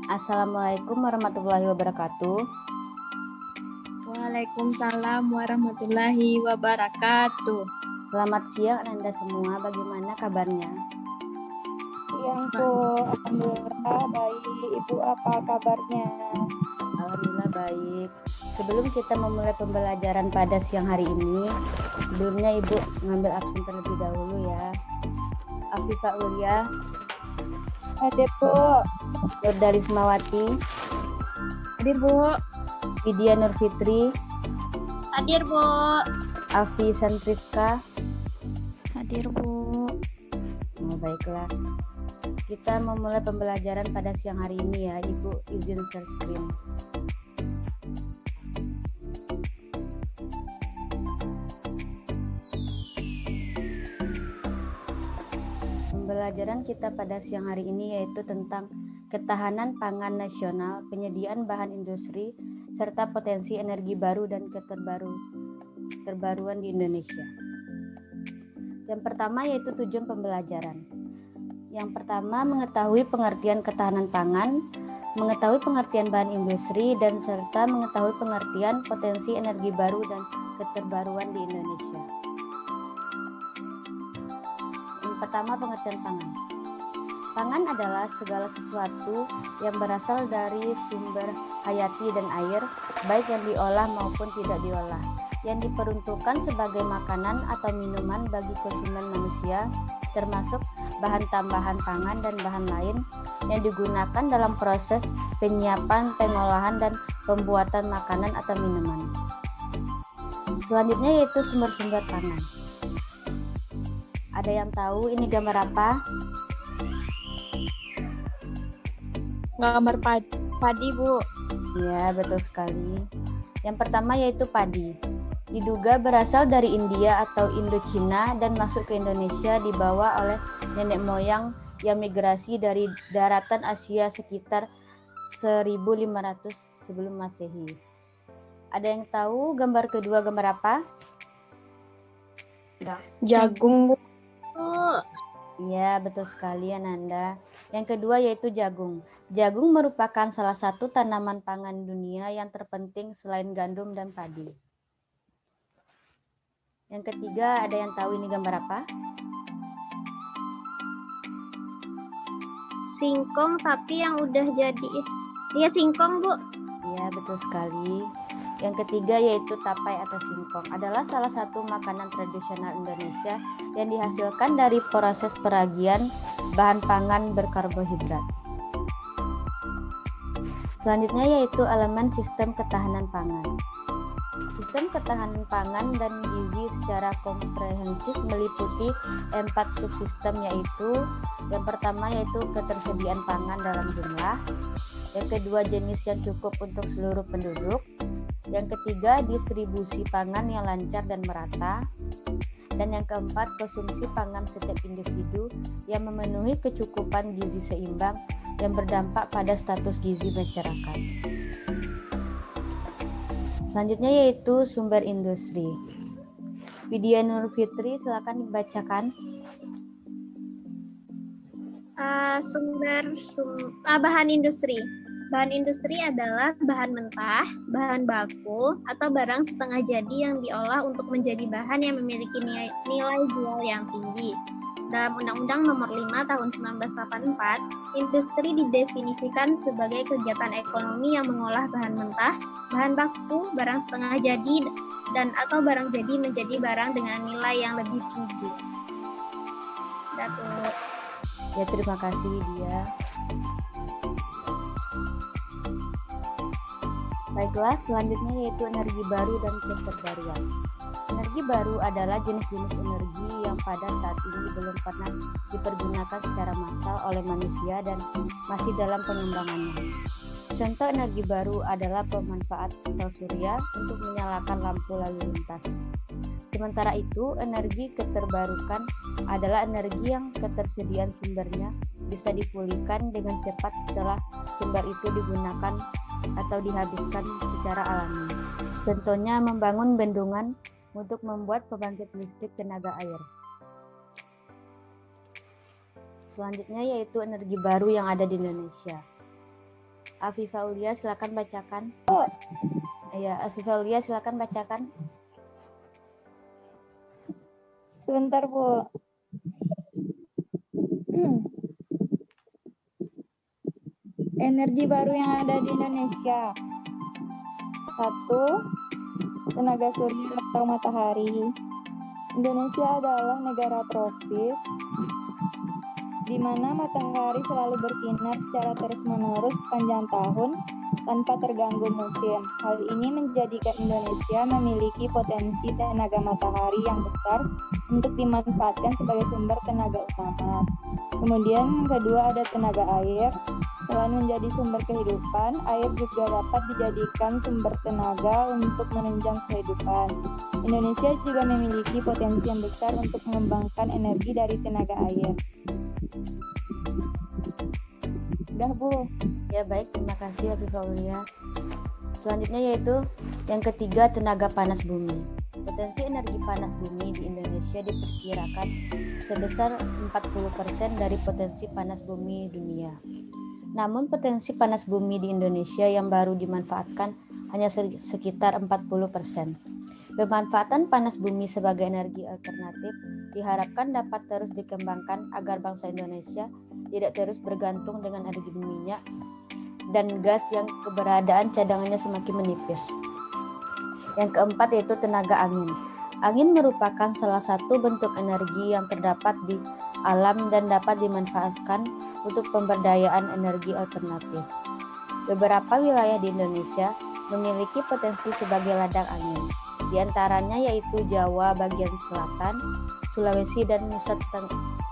Assalamualaikum warahmatullahi wabarakatuh. Waalaikumsalam warahmatullahi wabarakatuh. Selamat siang Anda semua, bagaimana kabarnya? Siang Bu, alhamdulillah baik. Ibu apa kabarnya? Alhamdulillah baik. Sebelum kita memulai pembelajaran pada siang hari ini, sebelumnya Ibu ngambil absen terlebih dahulu ya. Afifah Ulia, Hadir Bu. Nurdarismawati, Hadir, Bu. Widya Nurfitri, Hadir, Bu. Afi Santriska. Hadir, Bu. Oh, baiklah. Kita memulai pembelajaran pada siang hari ini ya. Ibu izin share screen. Pembelajaran kita pada siang hari ini yaitu tentang ketahanan pangan nasional, penyediaan bahan industri, serta potensi energi baru dan keterbaruan di Indonesia. Yang pertama yaitu tujuan pembelajaran. Yang pertama, mengetahui pengertian ketahanan pangan, mengetahui pengertian bahan industri, dan serta mengetahui pengertian potensi energi baru dan keterbaruan di Indonesia. Yang pertama, pengertian pangan. Pangan adalah segala sesuatu yang berasal dari sumber hayati dan air, baik yang diolah maupun tidak diolah, yang diperuntukkan sebagai makanan atau minuman bagi konsumen manusia, termasuk bahan tambahan pangan dan bahan lain yang digunakan dalam proses penyiapan, pengolahan, dan pembuatan makanan atau minuman. Selanjutnya yaitu sumber-sumber pangan. Ada yang tahu ini gambar apa? Gambar padi, Bu. Ya, betul sekali. Yang pertama yaitu padi. Diduga berasal dari India atau Indochina dan masuk ke Indonesia dibawa oleh nenek moyang yang migrasi dari daratan Asia sekitar 1500 sebelum Masehi. Ada yang tahu gambar kedua gambar apa? Jagung, Bu. Iya, betul sekali Ananda. Yang kedua yaitu jagung. Jagung merupakan salah satu tanaman pangan dunia yang terpenting selain gandum dan padi. Yang ketiga, ada yang tahu ini gambar apa? Singkong tapi yang udah jadi. Iya, singkong, Bu. Iya, betul sekali. Yang ketiga yaitu tapai atau singkong. Adalah salah satu makanan tradisional Indonesia yang dihasilkan dari proses peragian bahan pangan berkarbohidrat. Selanjutnya yaitu elemen sistem ketahanan pangan. Sistem ketahanan pangan dan gizi secara komprehensif meliputi 4 subsistem yaitu yang pertama yaitu ketersediaan pangan dalam jumlah, yang kedua jenis yang cukup untuk seluruh penduduk, yang ketiga distribusi pangan yang lancar dan merata, dan yang keempat konsumsi pangan setiap individu yang memenuhi kecukupan gizi seimbang yang berdampak pada status gizi masyarakat. Selanjutnya yaitu sumber industri. Widya Nurfitri, silakan dibacakan. Bahan industri. Bahan industri adalah bahan mentah, bahan baku, atau barang setengah jadi yang diolah untuk menjadi bahan yang memiliki nilai jual yang tinggi. Dalam Undang-Undang Nomor 5 Tahun 1984, industri didefinisikan sebagai kegiatan ekonomi yang mengolah bahan mentah, bahan baku, barang setengah jadi, dan atau barang jadi menjadi barang dengan nilai yang lebih tinggi. Datuk. Ya, terima kasih Widya. Baiklah, selanjutnya yaitu energi baru dan keterbaruan. Energi baru adalah jenis-jenis energi yang pada saat ini belum pernah dipergunakan secara massal oleh manusia dan masih dalam pengembangannya. Contoh energi baru adalah pemanfaat sel surya untuk menyalakan lampu lalu lintas. Sementara itu, energi keterbarukan adalah energi yang ketersediaan sumbernya bisa dipulihkan dengan cepat setelah sumber itu digunakan atau dihabiskan secara alami. Contohnya membangun bendungan untuk membuat pembangkit listrik tenaga air. Selanjutnya yaitu energi baru yang ada di Indonesia. Afifah Aulia, silakan bacakan. Ya, Afifah Aulia, silakan bacakan. Sebentar, Bu. Energi baru yang ada di Indonesia. 1. Tenaga surya atau matahari. Indonesia adalah negara tropis di mana matahari selalu bersinar secara terus-menerus sepanjang tahun tanpa terganggu musim. Hal ini menjadikan Indonesia memiliki potensi tenaga matahari yang besar untuk dimanfaatkan sebagai sumber tenaga utama. Kemudian kedua ada tenaga air. Selain menjadi sumber kehidupan, air juga dapat dijadikan sumber tenaga untuk menunjang kehidupan. Indonesia juga memiliki potensi yang besar untuk mengembangkan energi dari tenaga air. Udah, Bu. Ya, baik, terima kasih Afifah Aulia. Selanjutnya yaitu yang ketiga, tenaga panas bumi. Potensi energi panas bumi di Indonesia diperkirakan sebesar 40% dari potensi panas bumi dunia. Namun potensi panas bumi di Indonesia yang baru dimanfaatkan hanya sekitar 40%. Pemanfaatan panas bumi sebagai energi alternatif diharapkan dapat terus dikembangkan agar bangsa Indonesia tidak terus bergantung dengan energi minyak dan gas yang keberadaan cadangannya semakin menipis. Yang keempat yaitu tenaga angin. Angin merupakan salah satu bentuk energi yang terdapat di alam dan dapat dimanfaatkan untuk pemberdayaan energi alternatif. Beberapa wilayah di Indonesia memiliki potensi sebagai ladang angin. Di antaranya yaitu Jawa bagian selatan, Sulawesi, dan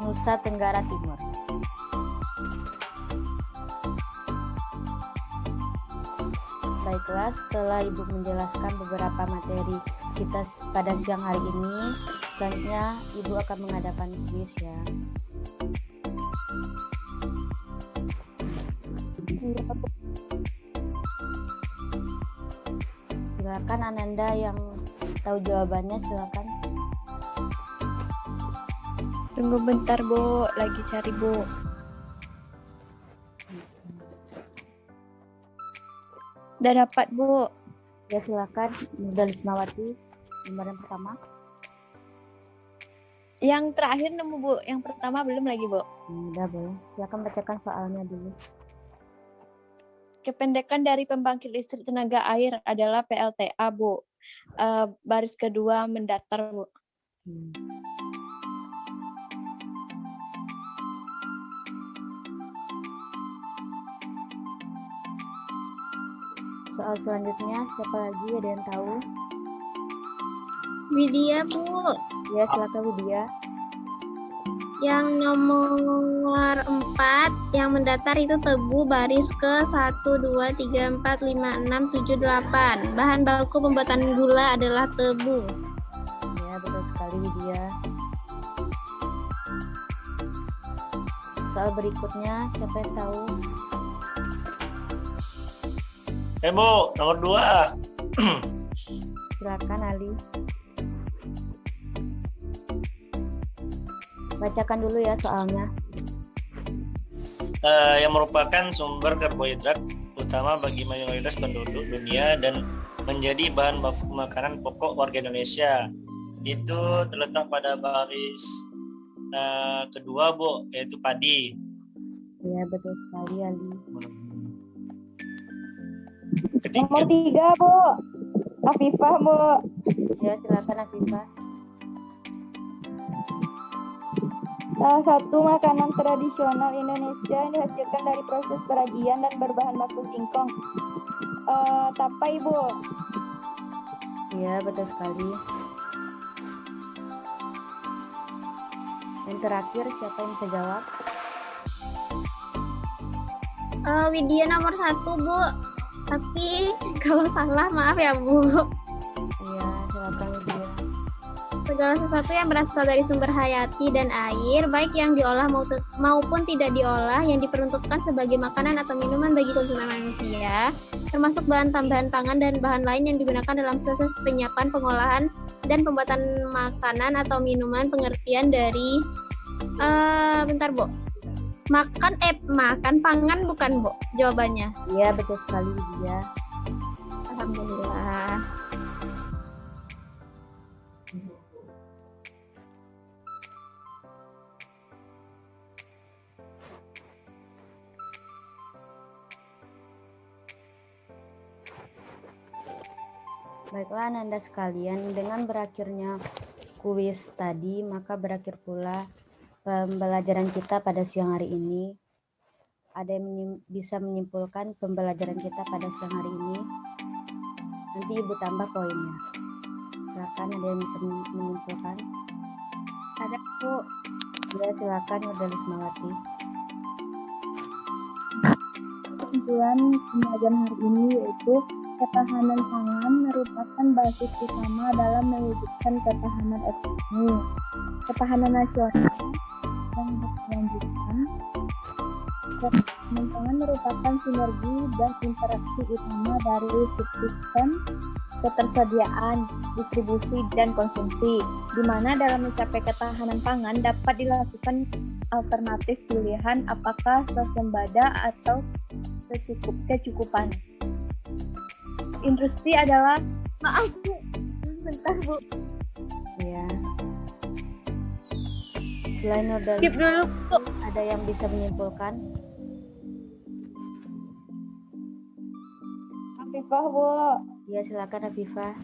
Nusa Tenggara Timur. Baiklah, setelah Ibu menjelaskan beberapa materi kita pada siang hari ini, selanjutnya Ibu akan mengadakan kuis ya. Silakan Ananda yang tahu jawabannya, silakan. Tunggu bentar, Bu. Lagi cari, Bu. Udah dapat, Bu. Ya, silakan Nurda Lismawati, nomor yang pertama. Yang terakhir nemu, Bu. Yang pertama belum lagi, Bu. Udah, boleh. Silakan bacakan soalnya dulu. Kependekan dari pembangkit listrik tenaga air adalah PLTA, Bu. Baris kedua mendatar, Bu. Soal selanjutnya, siapa lagi ada yang tahu? Widya, Bu. Ya, silakan Widya. Yang nomor 4 yang mendatar itu tebu baris ke 1, 2, 3, 4, 5, 6, 7, 8. Bahan baku pembuatan gula adalah tebu. Ya, betul sekali Widya. Soal berikutnya, siapa yang tahu? Bu, nomor 2. Silakan Ali. Bacakan dulu ya soalnya. Yang merupakan sumber karbohidrat utama bagi mayoritas penduduk dunia dan menjadi bahan baku makanan pokok warga Indonesia. Itu terletak pada baris kedua, Bu, yaitu padi. Ya, betul sekali Ali. Nomor 3, Bu. Afifah, Bu. Ya, silakan Afifah. Salah satu makanan tradisional Indonesia yang dihasilkan dari proses peragian dan berbahan baku singkong. Tapai, Bu. Ya, betul sekali. Yang terakhir, siapa yang bisa jawab? Widya nomor 1, Bu. Tapi kalau salah maaf ya, Bu. Iya, silakan Widya. Segala sesuatu yang berasal dari sumber hayati dan air, baik yang diolah maupun tidak diolah, yang diperuntukkan sebagai makanan atau minuman bagi konsumen manusia, termasuk bahan tambahan pangan dan bahan lain yang digunakan dalam proses penyiapan, pengolahan, dan pembuatan makanan atau minuman, pengertian dari bentar, Bu. Makan pangan bukan, Bu? Jawabannya. Iya, betul sekali dia. Alhamdulillah. Baiklah Nanda sekalian, dengan berakhirnya kuis tadi, maka berakhir pula pembelajaran kita pada siang hari ini. Ada yang bisa menyimpulkan pembelajaran kita pada siang hari ini? Nanti Ibu tambah poinnya. Silakan, ada yang bisa menyimpulkan? Ada, Bu. Ya, silakan Nurdalis Mawati. Kesimpulan pembelajaran hari ini yaitu ketahanan pangan merupakan basis utama dalam mewujudkan ketahanan ekonomi, ketahanan nasional yang berkelanjutan. Ketahanan pangan merupakan sinergi dan interaksi utama dari subsistem, ketersediaan, distribusi, dan konsumsi, di mana dalam mencapai ketahanan pangan dapat dilakukan alternatif pilihan apakah swasembada atau kecukupan. Industri adalah bentar Bu. Ya. Selain Nurdalis, Skip dulu, Bu. ada yang bisa menyimpulkan? Afifah Bu. Ya, silakan Afifah.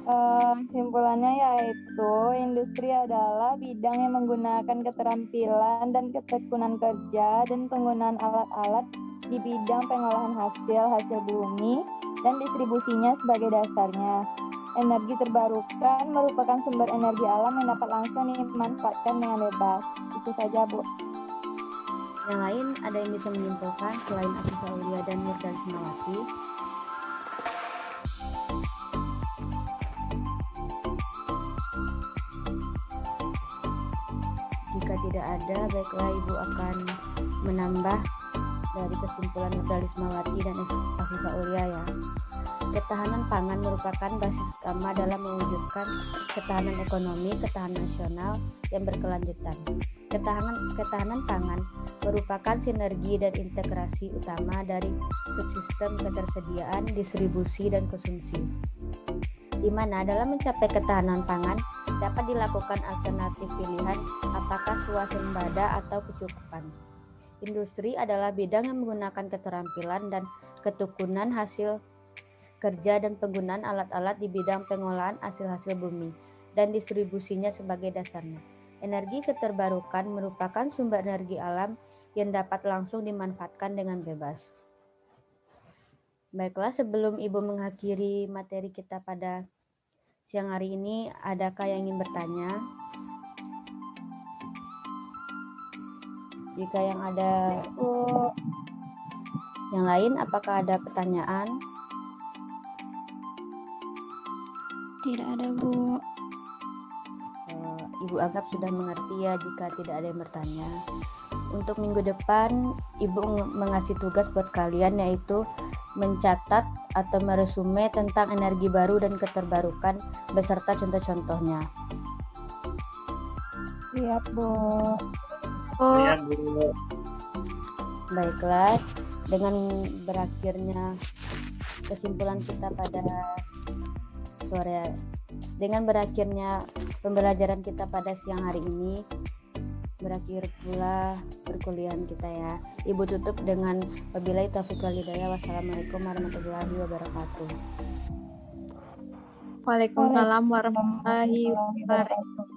Kesimpulannya yaitu industri adalah bidang yang menggunakan keterampilan dan ketekunan kerja dan penggunaan alat-alat di bidang pengolahan hasil bumi dan distribusinya sebagai dasarnya. Energi terbarukan merupakan sumber energi alam yang dapat langsung dimanfaatkan dengan bebas. Itu saja Bu. Yang lain ada yang bisa menyimpulkan selain Afifah Aulia dan Nurdalis Mawati? Jika tidak ada, baiklah Ibu akan menambah dari kesimpulan Nurdalis Mawati dan Afifah Aulia ya. Ketahanan pangan merupakan basis utama dalam mewujudkan ketahanan ekonomi, ketahanan nasional yang berkelanjutan. Ketahanan pangan merupakan sinergi dan integrasi utama dari subsistem, ketersediaan, distribusi, dan konsumsi, di mana dalam mencapai ketahanan pangan dapat dilakukan alternatif pilihan apakah swasembada atau kecukupan. Industri adalah bidang yang menggunakan keterampilan dan ketekunan hasil kerja dan penggunaan alat-alat di bidang pengolahan hasil-hasil bumi dan distribusinya sebagai dasarnya. Energi keterbarukan merupakan sumber energi alam yang dapat langsung dimanfaatkan dengan bebas. Baiklah, sebelum Ibu mengakhiri materi kita pada siang hari ini, adakah yang ingin bertanya? Jika yang ada yang lain, apakah ada pertanyaan? Tidak ada, Bu. Ibu anggap sudah mengerti ya jika tidak ada yang bertanya. Untuk minggu depan, Ibu mengasih tugas buat kalian yaitu mencatat atau meresume tentang energi baru dan keterbarukan beserta contoh-contohnya. Siap Bu. Ya, Bu. Baiklah, dengan berakhirnya kesimpulan kita pada dengan berakhirnya pembelajaran kita pada siang hari ini, berakhir pula perkuliahan kita ya. Ibu tutup dengan wabillahi taufiq wal hidayah. Wassalamualaikum warahmatullahi wabarakatuh. Waalaikumsalam warahmatullahi wabarakatuh.